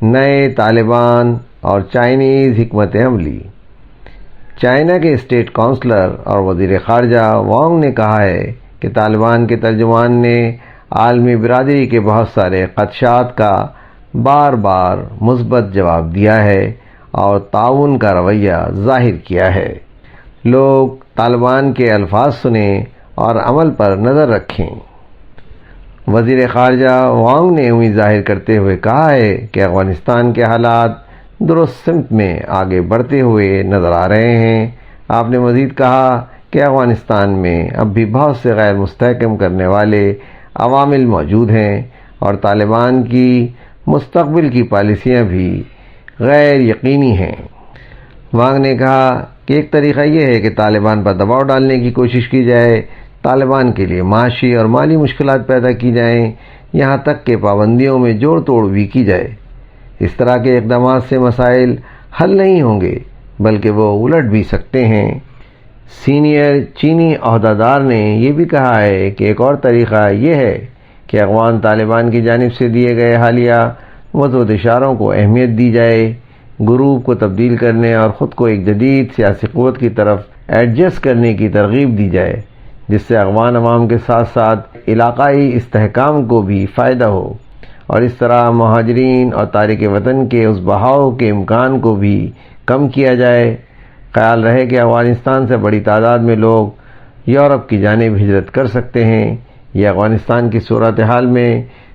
نئے طالبان اور چائنیز حکمت عملی۔ چائنا کے اسٹیٹ کونسلر اور وزیر خارجہ وانگ نے کہا ہے کہ طالبان کے ترجمان نے عالمی برادری کے بہت سارے خدشات کا بار بار مثبت جواب دیا ہے اور تعاون کا رویہ ظاہر کیا ہے۔ لوگ طالبان کے الفاظ سنیں اور عمل پر نظر رکھیں۔ وزیر خارجہ وانگ نے امید ظاہر کرتے ہوئے کہا ہے کہ افغانستان کے حالات درست سمت میں آگے بڑھتے ہوئے نظر آ رہے ہیں۔ آپ نے مزید کہا کہ افغانستان میں اب بھی بہت سے غیر مستحکم کرنے والے عوامل موجود ہیں اور طالبان کی مستقبل کی پالیسیاں بھی غیر یقینی ہیں۔ وانگ نے کہا کہ ایک طریقہ یہ ہے کہ طالبان پر دباؤ ڈالنے کی کوشش کی جائے، طالبان کے لیے معاشی اور مالی مشکلات پیدا کی جائیں، یہاں تک کہ پابندیوں میں جوڑ توڑ بھی کی جائے۔ اس طرح کے اقدامات سے مسائل حل نہیں ہوں گے بلکہ وہ الٹ بھی سکتے ہیں۔ سینئر چینی عہدیدار نے یہ بھی کہا ہے کہ ایک اور طریقہ یہ ہے کہ افغان طالبان کی جانب سے دیے گئے حالیہ مثبت اشاروں کو اہمیت دی جائے، گروپ کو تبدیل کرنے اور خود کو ایک جدید سیاسی قوت کی طرف ایڈجسٹ کرنے کی ترغیب دی جائے، جس سے افغان عوام کے ساتھ ساتھ علاقائی استحکام کو بھی فائدہ ہو، اور اس طرح مہاجرین اور تارک وطن کے اس بہاؤ کے امکان کو بھی کم کیا جائے۔ خیال رہے کہ افغانستان سے بڑی تعداد میں لوگ یورپ کی جانب ہجرت کر سکتے ہیں۔ یہ افغانستان کی صورتحال میں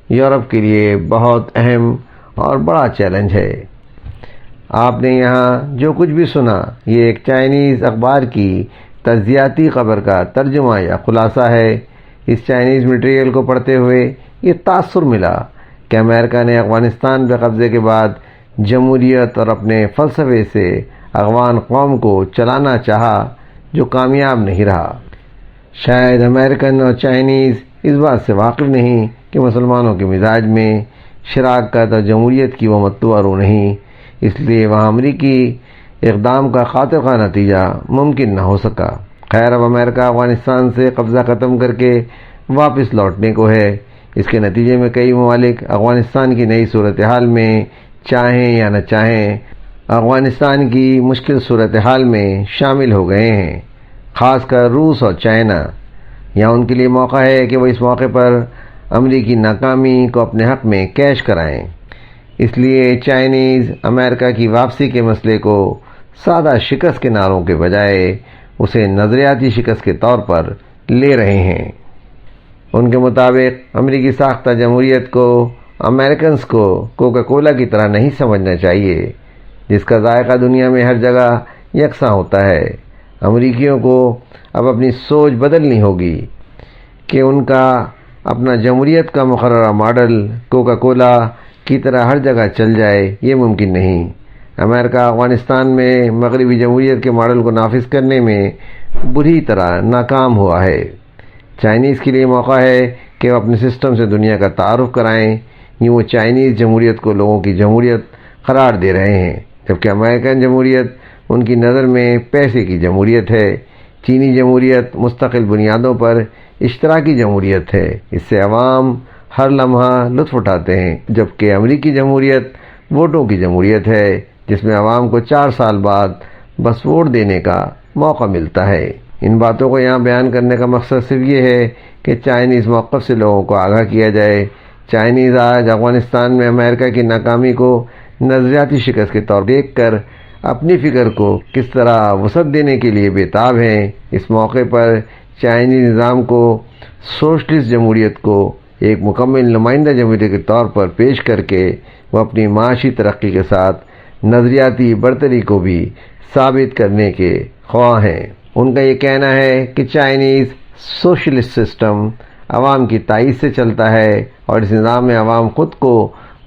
یورپ کے لیے بہت اہم اور بڑا چیلنج ہے۔ آپ نے یہاں جو کچھ بھی سنا یہ ایک چائنیز اخبار کی تجزیاتی خبر کا ترجمہ یا خلاصہ ہے۔ اس چائنیز مٹیریل کو پڑھتے ہوئے یہ تاثر ملا کہ امریکہ نے افغانستان پہ قبضے کے بعد جمہوریت اور اپنے فلسفے سے افغان قوم کو چلانا چاہا جو کامیاب نہیں رہا۔ شاید امریکن اور چائنیز اس بات سے واقف نہیں کہ مسلمانوں کے مزاج میں شراکت اور جمہوریت کی وہ مطلوبہ روح نہیں، اس لیے وہاں امریکی اقدام کا خاطر خواہ نتیجہ ممکن نہ ہو سکا۔ خیر، اب امریکہ افغانستان سے قبضہ ختم کر کے واپس لوٹنے کو ہے۔ اس کے نتیجے میں کئی ممالک افغانستان کی نئی صورتحال میں چاہیں یا نہ چاہیں افغانستان کی مشکل صورتحال میں شامل ہو گئے ہیں، خاص کر روس اور چائنا۔ یہاں ان کے لیے موقع ہے کہ وہ اس موقع پر امریکی ناکامی کو اپنے حق میں کیش کرائیں۔ اس لیے چائنیز امریکہ کی واپسی کے مسئلے کو سادہ شکست کے نعروں کے بجائے اسے نظریاتی شکست کے طور پر لے رہے ہیں۔ ان کے مطابق امریکی ساختہ جمہوریت کو امریکنز کو کوکا کولا کی طرح نہیں سمجھنا چاہیے جس کا ذائقہ دنیا میں ہر جگہ یکساں ہوتا ہے۔ امریکیوں کو اب اپنی سوچ بدلنی ہوگی کہ ان کا اپنا جمہوریت کا مقررہ ماڈل کوکا کولا کی طرح ہر جگہ چل جائے، یہ ممکن نہیں۔ امریکہ افغانستان میں مغربی جمہوریت کے ماڈل کو نافذ کرنے میں بری طرح ناکام ہوا ہے۔ چائنیز کے لیے موقع ہے کہ وہ اپنے سسٹم سے دنیا کا تعارف کرائیں۔ یوں وہ چائنیز جمہوریت کو لوگوں کی جمہوریت قرار دے رہے ہیں، جبکہ امریکن جمہوریت ان کی نظر میں پیسے کی جمہوریت ہے۔ چینی جمہوریت مستقل بنیادوں پر اشتراکی جمہوریت ہے، اس سے عوام ہر لمحہ لطف اٹھاتے ہیں، جبکہ امریکی جمہوریت ووٹوں کی جمہوریت ہے جس میں عوام کو 4 سال بعد بس ووٹ دینے کا موقع ملتا ہے۔ ان باتوں کو یہاں بیان کرنے کا مقصد صرف یہ ہے کہ چائنیز موقف سے لوگوں کو آگاہ کیا جائے۔ چائنیز آج افغانستان میں امریکہ کی ناکامی کو نظریاتی شکست کے طور دیکھ کر اپنی فکر کو کس طرح وسعت دینے کے لیے بےتاب ہیں۔ اس موقع پر چائنیز نظام کو سوشلسٹ جمہوریت کو ایک مکمل نمائندہ جمہوریت کے طور پر پیش کر کے وہ اپنی معاشی ترقی کے ساتھ نظریاتی برتری کو بھی ثابت کرنے کے خواہاں ہیں۔ ان کا یہ کہنا ہے کہ چائنیز سوشلسٹ سسٹم عوام کی تائید سے چلتا ہے اور اس نظام میں عوام خود کو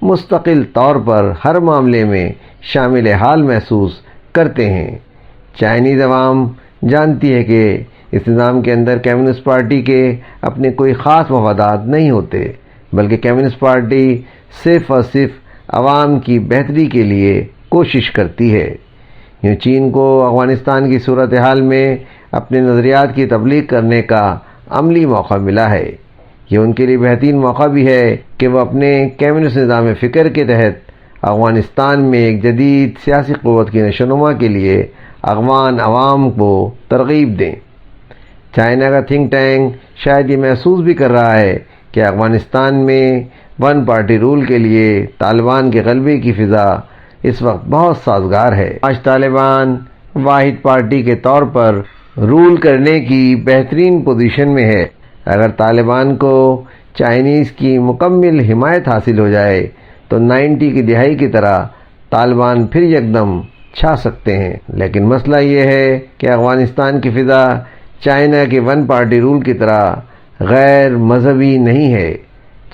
مستقل طور پر ہر معاملے میں شامل حال محسوس کرتے ہیں۔ چائنیز عوام جانتی ہے کہ اس نظام کے اندر کمیونسٹ پارٹی کے اپنے کوئی خاص مفادات نہیں ہوتے، بلکہ کمیونسٹ پارٹی صرف اور صرف عوام کی بہتری کے لیے کوشش کرتی ہے۔ یوں چین کو افغانستان کی صورتحال میں اپنے نظریات کی تبلیغ کرنے کا عملی موقع ملا ہے۔ یہ ان کے لیے بہترین موقع بھی ہے کہ وہ اپنے کمیونسٹ نظام فکر کے تحت افغانستان میں ایک جدید سیاسی قوت کی نشوونما کے لیے افغان عوام کو ترغیب دیں۔ چائنا کا تھنک ٹینک شاید یہ محسوس بھی کر رہا ہے کہ افغانستان میں ون پارٹی رول کے لیے طالبان کے غلبے کی فضا اس وقت بہت سازگار ہے۔ آج طالبان واحد پارٹی کے طور پر رول کرنے کی بہترین پوزیشن میں ہے۔ اگر طالبان کو چائنیز کی مکمل حمایت حاصل ہو جائے تو 90 کی دہائی کی طرح طالبان پھر یکدم چھا سکتے ہیں۔ لیکن مسئلہ یہ ہے کہ افغانستان کی فضا چائنا کے ون پارٹی رول کی طرح غیر مذہبی نہیں ہے۔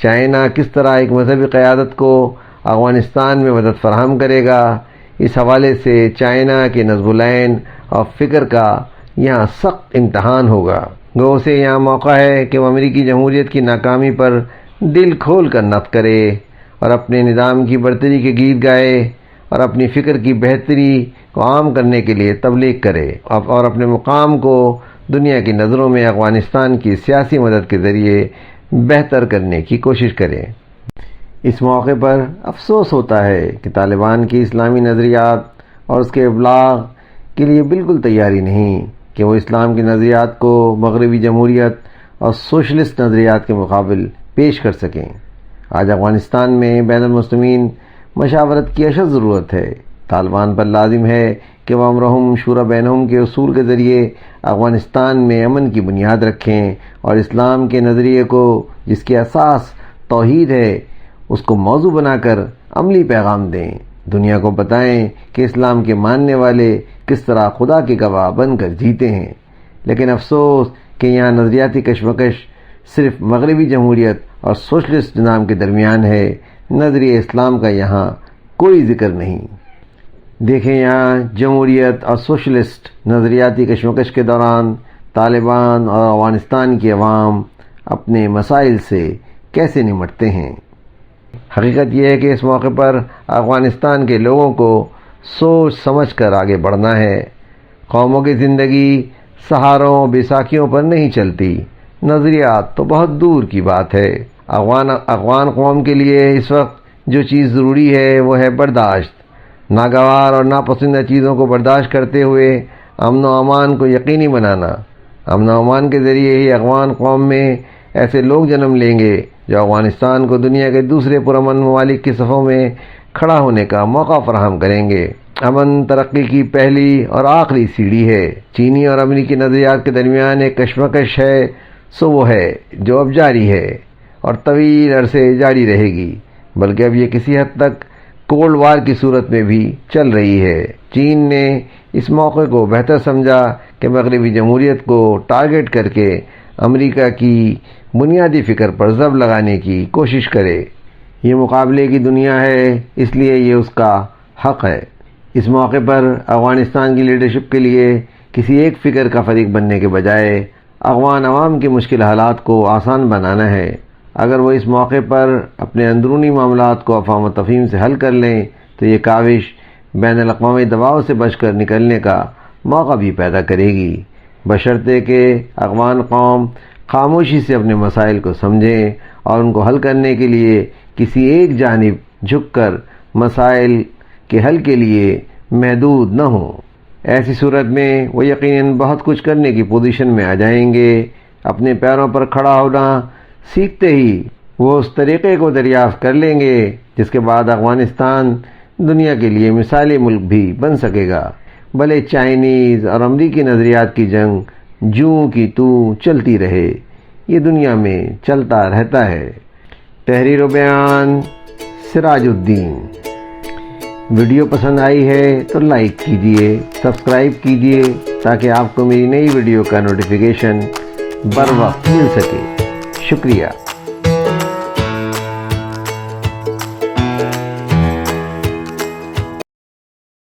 چائنا کس طرح ایک مذہبی قیادت کو افغانستان میں مدد فراہم کرے گا، اس حوالے سے چائنا کے نظم العین اور فکر کا یہاں سخت امتحان ہوگا۔ گو سے یہاں موقع ہے کہ وہ امریکی جمہوریت کی ناکامی پر دل کھول کر نعت کرے اور اپنے نظام کی برتری کے گیت گائے اور اپنی فکر کی بہتری کو عام کرنے کے لیے تبلیغ کرے اور اپنے مقام کو دنیا کی نظروں میں افغانستان کی سیاسی مدد کے ذریعے بہتر کرنے کی کوشش کرے۔ اس موقع پر افسوس ہوتا ہے کہ طالبان کی اسلامی نظریات اور اس کے ابلاغ کے لیے بالکل تیاری نہیں کہ وہ اسلام کی نظریات کو مغربی جمہوریت اور سوشلسٹ نظریات کے مقابل پیش کر سکیں۔ آج افغانستان میں بین المسلمین مشاورت کی اشد ضرورت ہے۔ طالبان پر لازم ہے کہ وہ امرہم شورا بینہم کے اصول کے ذریعے افغانستان میں امن کی بنیاد رکھیں اور اسلام کے نظریے کو، جس کی اساس توحید ہے، اس کو موضوع بنا کر عملی پیغام دیں۔ دنیا کو بتائیں کہ اسلام کے ماننے والے کس طرح خدا کے گواہ بن کر جیتے ہیں۔ لیکن افسوس کہ یہاں نظریاتی کشمکش صرف مغربی جمہوریت اور سوشلسٹ نظام کے درمیان ہے، نظریہ اسلام کا یہاں کوئی ذکر نہیں۔ دیکھیں یہاں جمہوریت اور سوشلسٹ نظریاتی کشمکش کے دوران طالبان اور افغانستان کی عوام اپنے مسائل سے کیسے نمٹتے ہیں۔ حقیقت یہ ہے کہ اس موقع پر افغانستان کے لوگوں کو سوچ سمجھ کر آگے بڑھنا ہے۔ قوموں کی زندگی سہاروں بیساکھیوں پر نہیں چلتی، نظریات تو بہت دور کی بات ہے۔ افغان قوم کے لیے اس وقت جو چیز ضروری ہے وہ ہے برداشت۔ ناگوار اور ناپسندیدہ چیزوں کو برداشت کرتے ہوئے امن و امان کو یقینی بنانا۔ امن و امان کے ذریعے ہی افغان قوم میں ایسے لوگ جنم لیں گے جو افغانستان کو دنیا کے دوسرے پرامن ممالک کی صفوں میں کھڑا ہونے کا موقع فراہم کریں گے۔ امن ترقی کی پہلی اور آخری سیڑھی ہے۔ چینی اور امریکی نظریات کے درمیان ایک کشمکش ہے، سو وہ ہے جو اب جاری ہے اور طویل عرصے جاری رہے گی، بلکہ اب یہ کسی حد تک کولڈ وار کی صورت میں بھی چل رہی ہے۔ چین نے اس موقع کو بہتر سمجھا کہ مغربی جمہوریت کو ٹارگٹ کر کے امریکہ کی بنیادی فکر پر ضرب لگانے کی کوشش کرے۔ یہ مقابلے کی دنیا ہے، اس لیے یہ اس کا حق ہے۔ اس موقع پر افغانستان کی لیڈرشپ کے لیے کسی ایک فکر کا فریق بننے کے بجائے افغان عوام کے مشکل حالات کو آسان بنانا ہے۔ اگر وہ اس موقع پر اپنے اندرونی معاملات کو افہام و تفہیم سے حل کر لیں تو یہ کاوش بین الاقوامی دباؤ سے بچ کر نکلنے کا موقع بھی پیدا کرے گی، بشرطے کہ افغان قوم خاموشی سے اپنے مسائل کو سمجھیں اور ان کو حل کرنے کے لیے کسی ایک جانب جھک کر مسائل کے حل کے لیے محدود نہ ہوں۔ ایسی صورت میں وہ یقیناً بہت کچھ کرنے کی پوزیشن میں آ جائیں گے۔ اپنے پیروں پر کھڑا ہونا سیکھتے ہی وہ اس طریقے کو دریافت کر لیں گے جس کے بعد افغانستان دنیا کے لیے مثالی ملک بھی بن سکے گا، بھلے چائنیز اور امریکی نظریات کی جنگ جوں کی توں چلتی رہے، یہ دنیا میں چلتا رہتا ہے۔ تحریر و بیان سراج الدین۔ ویڈیو پسند آئی ہے تو لائک کیجئے، سبسکرائب کیجئے تاکہ آپ کو میری نئی ویڈیو کا نوٹیفیکیشن بر وقت مل سکے۔ شکریہ۔